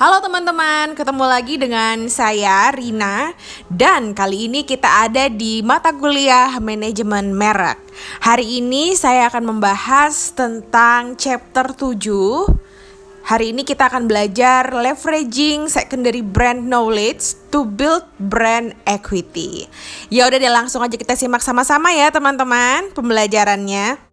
Halo teman-teman, ketemu lagi dengan saya Rina dan kali ini kita ada di mata kuliah manajemen merek. Hari ini saya akan membahas tentang chapter 7. Hari ini kita akan belajar leveraging secondary brand knowledge to build brand equity. Ya udah deh, langsung aja kita simak sama-sama ya teman-teman pembelajarannya.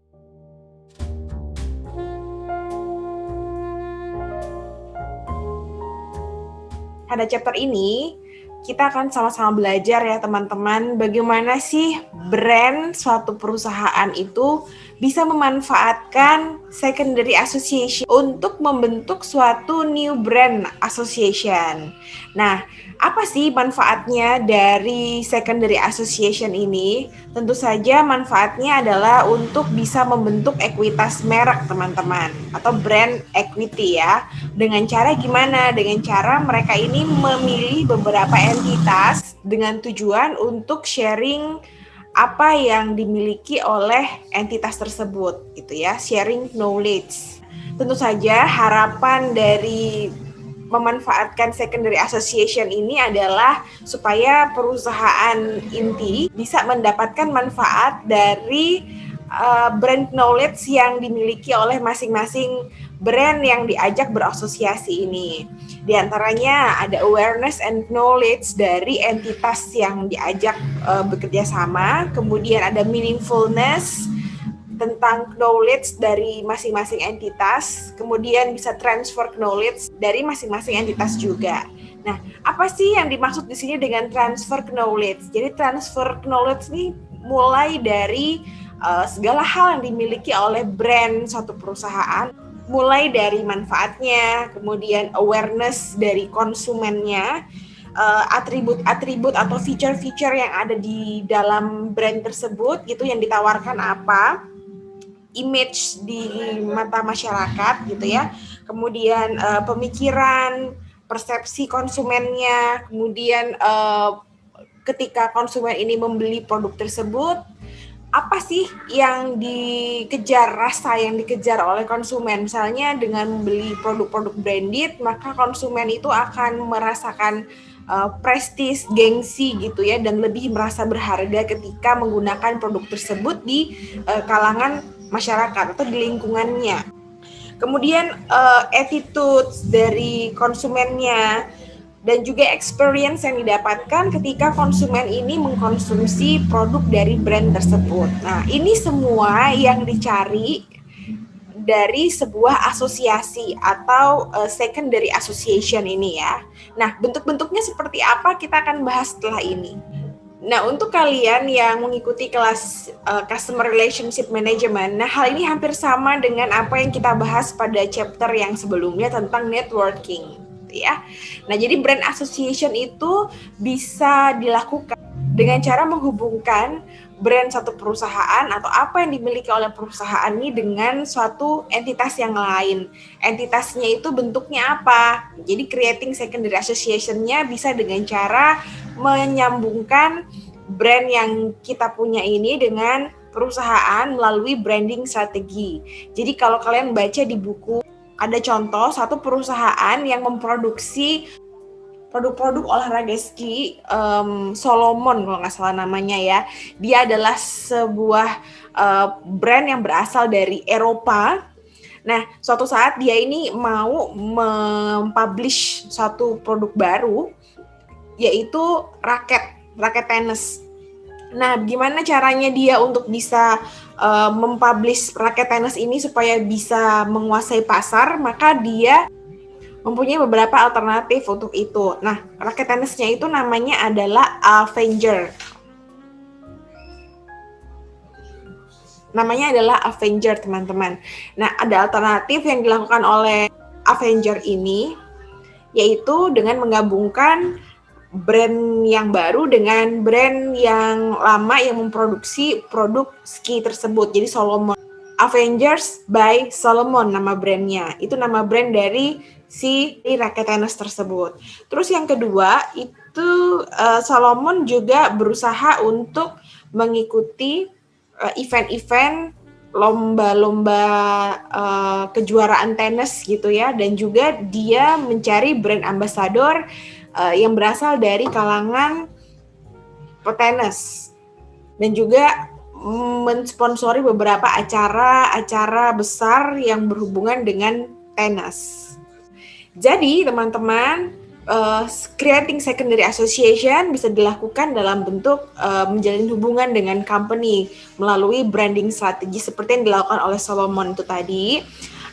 Pada chapter ini, kita akan sama-sama belajar ya teman-teman, bagaimana sih brand suatu perusahaan itu bisa memanfaatkan secondary association untuk membentuk suatu new brand association. Nah, apa sih manfaatnya dari secondary association ini? Tentu saja manfaatnya adalah untuk bisa membentuk ekuitas merek teman-teman, atau brand equity ya. Dengan cara gimana? Dengan cara mereka ini memilih beberapa entitas dengan tujuan untuk sharing apa yang dimiliki oleh entitas tersebut, gitu ya, sharing knowledge. Tentu saja harapan dari memanfaatkan secondary association ini adalah supaya perusahaan inti bisa mendapatkan manfaat dari brand knowledge yang dimiliki oleh masing-masing brand yang diajak berasosiasi ini. Di antaranya ada awareness and knowledge dari entitas yang diajak bekerja sama, kemudian ada meaningfulness tentang knowledge dari masing-masing entitas, kemudian bisa transfer knowledge dari masing-masing entitas juga. Nah, apa sih yang dimaksud di sini dengan transfer knowledge? Jadi transfer knowledge ini mulai dari segala hal yang dimiliki oleh brand suatu perusahaan, mulai dari manfaatnya, kemudian awareness dari konsumennya, atribut-atribut atau feature-feature yang ada di dalam brand tersebut, gitu yang ditawarkan apa, image di mata masyarakat gitu ya, kemudian pemikiran, persepsi konsumennya, kemudian ketika konsumen ini membeli produk tersebut, apa sih yang dikejar, rasa yang dikejar oleh konsumen. Misalnya dengan membeli produk-produk branded, maka konsumen itu akan merasakan prestis, gengsi gitu ya, dan lebih merasa berharga ketika menggunakan produk tersebut di kalangan masyarakat atau di lingkungannya. Kemudian attitude dari konsumennya, dan juga experience yang didapatkan ketika konsumen ini mengkonsumsi produk dari brand tersebut. Nah, ini semua yang dicari dari sebuah asosiasi atau secondary association ini ya. Nah, bentuk-bentuknya seperti apa kita akan bahas setelah ini. Nah, untuk kalian yang mengikuti kelas Customer Relationship Management, nah hal ini hampir sama dengan apa yang kita bahas pada chapter yang sebelumnya tentang networking. Ya. Nah, jadi brand association itu bisa dilakukan dengan cara menghubungkan brand satu perusahaan atau apa yang dimiliki oleh perusahaan ini dengan suatu entitas yang lain. Entitasnya itu bentuknya apa? Jadi creating secondary association-nya bisa dengan cara menyambungkan brand yang kita punya ini dengan perusahaan melalui branding strategi. Jadi kalau kalian baca di buku, ada contoh satu perusahaan yang memproduksi produk-produk olahraga ski, Solomon kalau nggak salah namanya ya. Dia adalah sebuah brand yang berasal dari Eropa. Nah, suatu saat dia ini mau mempublish suatu produk baru, yaitu raket tenis. Nah, gimana caranya dia untuk bisa mempublish raket tenis ini supaya bisa menguasai pasar? Maka dia mempunyai beberapa alternatif untuk itu. Nah, raket tenisnya itu namanya adalah Avenger. Namanya adalah Avenger, teman-teman. Nah, ada alternatif yang dilakukan oleh Avenger ini, yaitu dengan menggabungkan brand yang baru dengan brand yang lama yang memproduksi produk ski tersebut. Jadi Solomon, Avengers by Solomon nama brandnya. Itu nama brand dari si raket tenis tersebut. Terus yang kedua itu Solomon juga berusaha untuk mengikuti event-event lomba-lomba kejuaraan tenis gitu ya, dan juga dia mencari brand ambassador yang berasal dari kalangan petenis, dan juga mensponsori beberapa acara-acara besar yang berhubungan dengan tenis. Jadi teman-teman, creating secondary association bisa dilakukan dalam bentuk menjalin hubungan dengan company melalui branding strategi seperti yang dilakukan oleh Solomon itu tadi,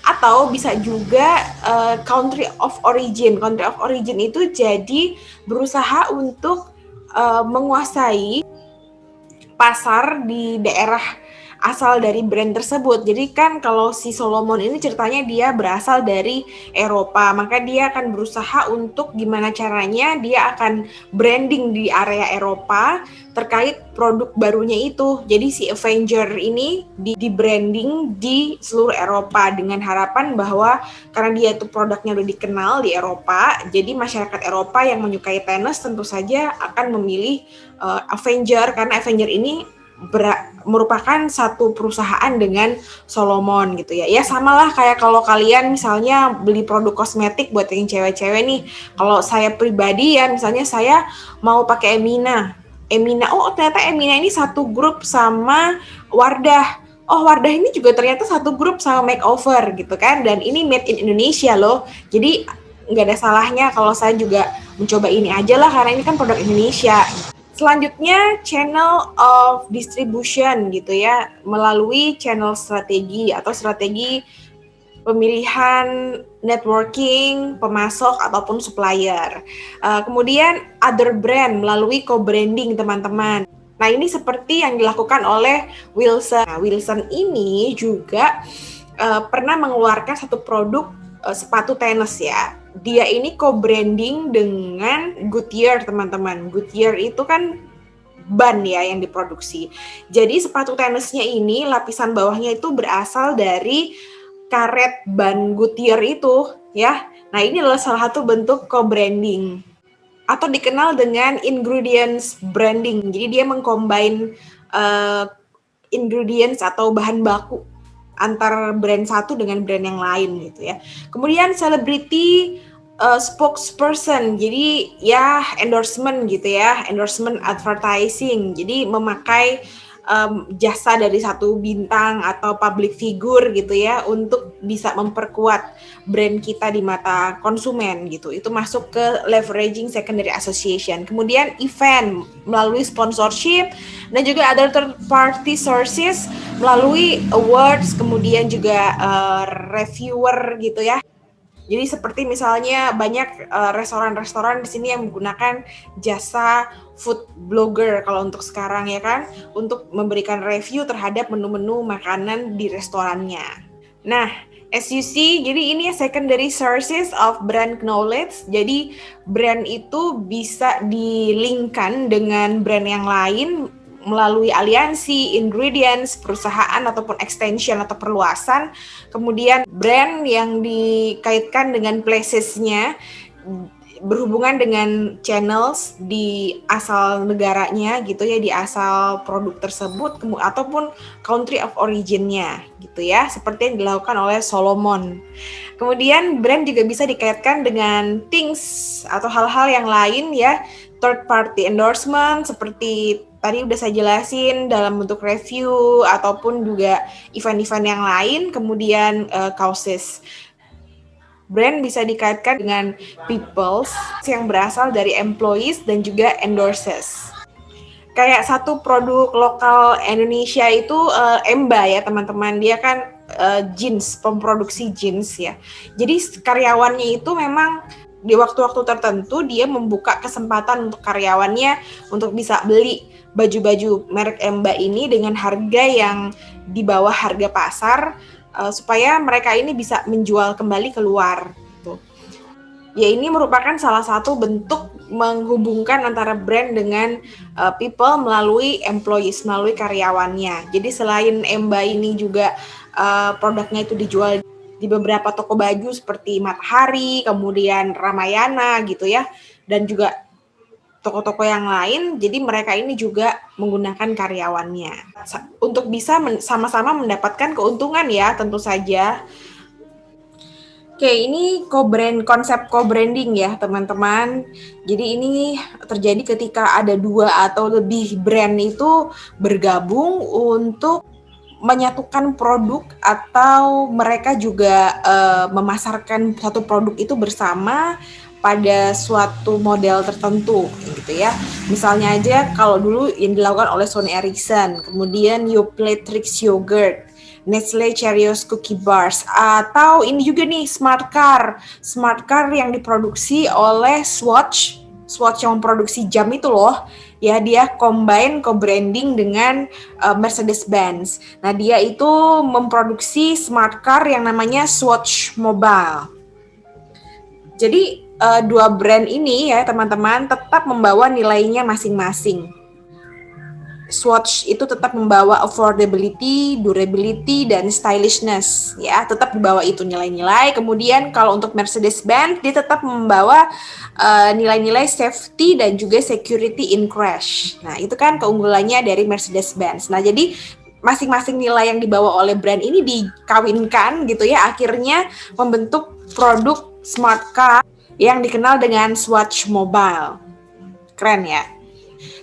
atau bisa juga country of origin. Country of origin itu jadi berusaha untuk menguasai pasar di daerah asal dari brand tersebut. Jadi kan kalau si Solomon ini ceritanya dia berasal dari Eropa, maka dia akan berusaha untuk gimana caranya dia akan branding di area Eropa terkait produk barunya itu. Jadi si Avenger ini di branding di seluruh Eropa dengan harapan bahwa karena dia itu produknya udah dikenal di Eropa, jadi masyarakat Eropa yang menyukai tenis tentu saja akan memilih Avenger, karena Avenger ini merupakan satu perusahaan dengan Solomon gitu ya. Ya samalah kayak kalau kalian misalnya beli produk kosmetik buat yang cewek-cewek nih. Kalau saya pribadi ya, misalnya saya mau pakai Emina. Oh ternyata Emina ini satu grup sama Wardah. Oh Wardah ini juga ternyata satu grup sama Makeover gitu kan. Dan ini made in Indonesia loh. Jadi nggak ada salahnya kalau saya juga mencoba ini aja lah, karena ini kan produk Indonesia. Selanjutnya channel of distribution gitu ya, melalui channel strategi atau strategi pemilihan networking, pemasok ataupun supplier. Kemudian other brand melalui co-branding teman-teman. Nah ini seperti yang dilakukan oleh Wilson. Nah, Wilson ini juga pernah mengeluarkan satu produk sepatu tenis ya. Dia ini co-branding dengan Goodyear teman-teman. Goodyear itu kan ban ya yang diproduksi. Jadi sepatu tenisnya ini lapisan bawahnya itu berasal dari karet ban Goodyear itu ya. Nah ini adalah salah satu bentuk co-branding atau dikenal dengan ingredients branding. Jadi dia mengcombine ingredients atau bahan baku antar brand satu dengan brand yang lain gitu ya. Kemudian celebrity spokesperson, jadi ya endorsement gitu ya, endorsement advertising. Jadi memakai jasa dari satu bintang atau public figure gitu ya untuk bisa memperkuat brand kita di mata konsumen gitu. Itu masuk ke leveraging secondary association. Kemudian event melalui sponsorship dan juga ada third party sources melalui awards, kemudian juga reviewer gitu ya. Jadi seperti misalnya banyak restoran-restoran di sini yang menggunakan jasa food blogger kalau untuk sekarang ya kan, untuk memberikan review terhadap menu-menu makanan di restorannya. Nah, as you see, jadi ini secondary sources of brand knowledge. Jadi brand itu bisa dilingkan dengan brand yang lain melalui aliansi, ingredients, perusahaan ataupun extension atau perluasan. Kemudian brand yang dikaitkan dengan places-nya berhubungan dengan channels di asal negaranya gitu ya, di asal produk tersebut ataupun country of origin-nya gitu ya, seperti yang dilakukan oleh Solomon. Kemudian brand juga bisa dikaitkan dengan things atau hal-hal yang lain ya, third party endorsement seperti tadi udah saya jelasin dalam bentuk review ataupun juga event-event yang lain. Kemudian causes. Brand bisa dikaitkan dengan peoples yang berasal dari employees dan juga endorses. Kayak satu produk lokal Indonesia itu Emba ya teman-teman, dia kan jeans, pemproduksi jeans ya. Jadi karyawannya itu memang di waktu-waktu tertentu dia membuka kesempatan untuk karyawannya untuk bisa beli baju-baju merek Emba ini dengan harga yang di bawah harga pasar supaya mereka ini bisa menjual kembali keluar. Gitu. Ya ini merupakan salah satu bentuk menghubungkan antara brand dengan people melalui employees, melalui karyawannya. Jadi selain Emba ini juga produknya itu dijual di beberapa toko baju seperti Matahari, kemudian Ramayana gitu ya, dan juga toko-toko yang lain, jadi mereka ini juga menggunakan karyawannya. Untuk bisa sama-sama mendapatkan keuntungan ya, tentu saja. Oke, ini konsep co-branding ya teman-teman. Jadi ini terjadi ketika ada 2 atau lebih brand itu bergabung untuk menyatukan produk, atau mereka juga memasarkan satu produk itu bersama pada suatu model tertentu gitu ya. Misalnya aja kalau dulu yang dilakukan oleh Sony Ericsson, kemudian Yoplait Trix Yogurt, Nestle Cheerios Cookie Bars, atau ini juga nih Smart Car yang diproduksi oleh Swatch yang memproduksi jam itu loh. Ya, dia co-branding dengan Mercedes-Benz. Nah, dia itu memproduksi smart car yang namanya Swatch Mobile. Jadi 2 brand ini ya teman-teman tetap membawa nilainya masing-masing. Swatch itu tetap membawa affordability, durability, dan stylishness ya, tetap dibawa itu nilai-nilai. Kemudian kalau untuk Mercedes-Benz dia tetap membawa nilai-nilai safety dan juga security in crash. Nah, itu kan keunggulannya dari Mercedes-Benz. Nah, jadi masing-masing nilai yang dibawa oleh brand ini dikawinkan gitu ya, akhirnya membentuk produk smart car yang dikenal dengan Swatch Mobile. Keren ya.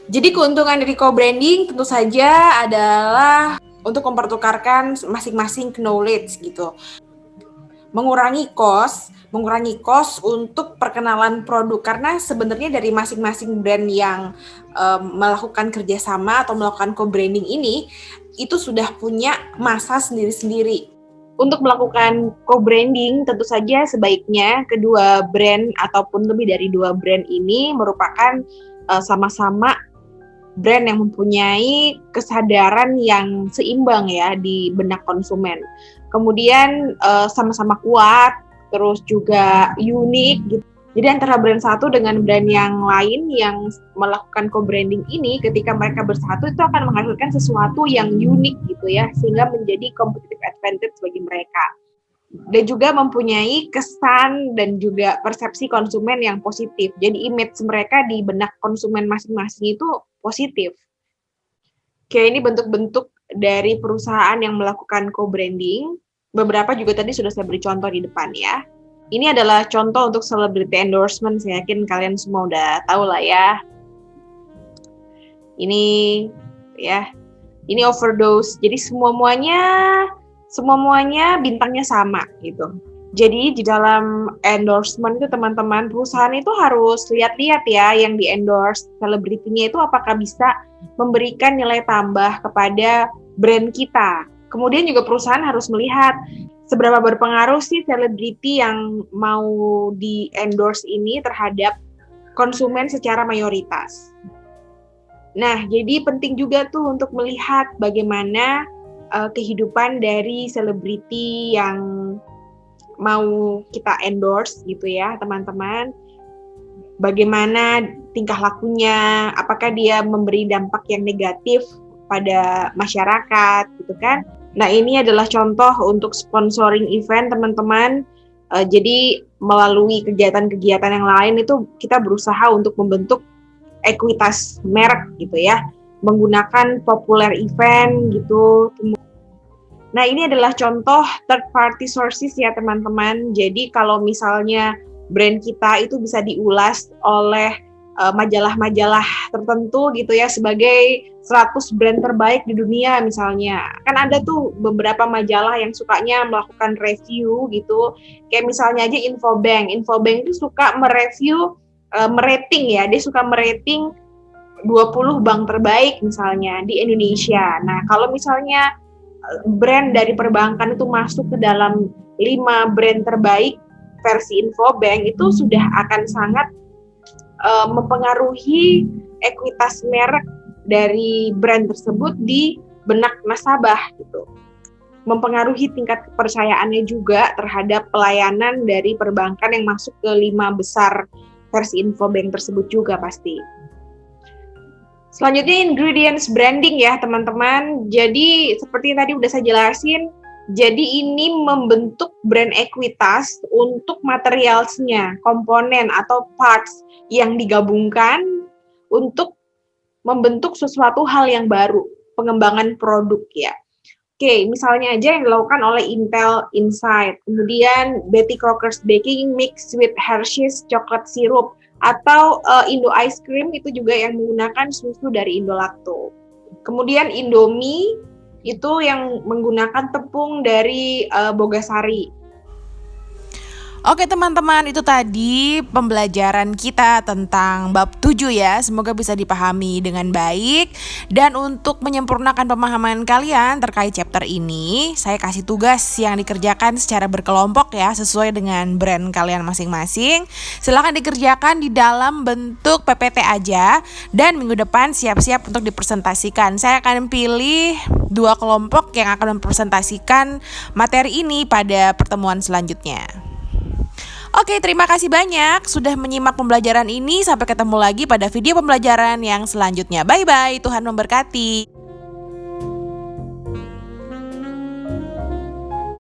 Jadi keuntungan dari co-branding tentu saja adalah untuk mempertukarkan masing-masing knowledge gitu. Mengurangi cost untuk perkenalan produk, karena sebenarnya dari masing-masing brand yang melakukan kerjasama atau melakukan co-branding ini itu sudah punya masa sendiri-sendiri. Untuk melakukan co-branding tentu saja sebaiknya kedua brand ataupun lebih dari 2 brand ini merupakan sama-sama brand yang mempunyai kesadaran yang seimbang ya di benak konsumen. Kemudian sama-sama kuat, terus juga unik gitu. Jadi antara brand satu dengan brand yang lain yang melakukan co-branding ini, ketika mereka bersatu itu akan menghasilkan sesuatu yang unik gitu ya, sehingga menjadi competitive advantage bagi mereka. Dan juga mempunyai kesan dan juga persepsi konsumen yang positif. Jadi image mereka di benak konsumen masing-masing itu positif. Oke, ini bentuk-bentuk dari perusahaan yang melakukan co-branding. Beberapa juga tadi sudah saya beri contoh di depan ya. Ini adalah contoh untuk celebrity endorsement. Saya yakin kalian semua udah tahu lah ya. Ini ya, ini overdose. Jadi semuanya bintangnya sama gitu. Jadi di dalam endorsement itu teman-teman, perusahaan itu harus lihat-lihat ya yang di endorse selebritinya itu apakah bisa memberikan nilai tambah kepada brand kita. Kemudian juga perusahaan harus melihat seberapa berpengaruh sih selebriti yang mau di endorse ini terhadap konsumen secara mayoritas. Nah, jadi penting juga tuh untuk melihat bagaimana kehidupan dari selebriti yang mau kita endorse gitu ya teman-teman. Bagaimana tingkah lakunya, apakah dia memberi dampak yang negatif pada masyarakat gitu kan. Nah, ini adalah contoh untuk sponsoring event teman-teman. Jadi melalui kegiatan-kegiatan yang lain itu kita berusaha untuk membentuk ekuitas merek gitu ya, menggunakan populer event gitu. Nah, ini adalah contoh third party sources ya teman-teman. Jadi kalau misalnya brand kita itu bisa diulas oleh majalah-majalah tertentu gitu ya sebagai 100 brand terbaik di dunia misalnya. Kan ada tuh beberapa majalah yang sukanya melakukan review gitu. Kayak misalnya aja Infobank. Infobank itu suka mereview, merating ya. Dia suka merating 20 bank terbaik misalnya di Indonesia. Nah, kalau misalnya brand dari perbankan itu masuk ke dalam 5 brand terbaik versi Infobank, itu sudah akan sangat mempengaruhi ekuitas merek dari brand tersebut di benak nasabah gitu. Mempengaruhi tingkat kepercayaannya juga terhadap pelayanan dari perbankan yang masuk ke 5 besar versi Infobank tersebut juga pasti. Selanjutnya ingredients branding ya teman-teman. Jadi seperti yang tadi udah saya jelasin, jadi ini membentuk brand ekuitas untuk materialsnya, komponen atau parts yang digabungkan untuk membentuk sesuatu hal yang baru, pengembangan produk ya. Oke, misalnya aja yang dilakukan oleh Intel Inside, kemudian Betty Crockers Baking Mix with Hershey's Chocolate Syrup, atau Indo Ice Cream itu juga yang menggunakan susu dari Indolacto. Kemudian Indomie itu yang menggunakan tepung dari Bogasari. Oke teman-teman, itu tadi pembelajaran kita tentang bab 7 ya. Semoga bisa dipahami dengan baik. Dan untuk menyempurnakan pemahaman kalian terkait chapter ini, saya kasih tugas yang dikerjakan secara berkelompok ya, sesuai dengan brand kalian masing-masing. Silahkan dikerjakan di dalam bentuk PPT aja. Dan minggu depan siap-siap untuk dipresentasikan. Saya akan pilih 2 kelompok yang akan mempresentasikan materi ini pada pertemuan selanjutnya. Oke, terima kasih banyak sudah menyimak pembelajaran ini. Sampai ketemu lagi pada video pembelajaran yang selanjutnya. Bye-bye, Tuhan memberkati.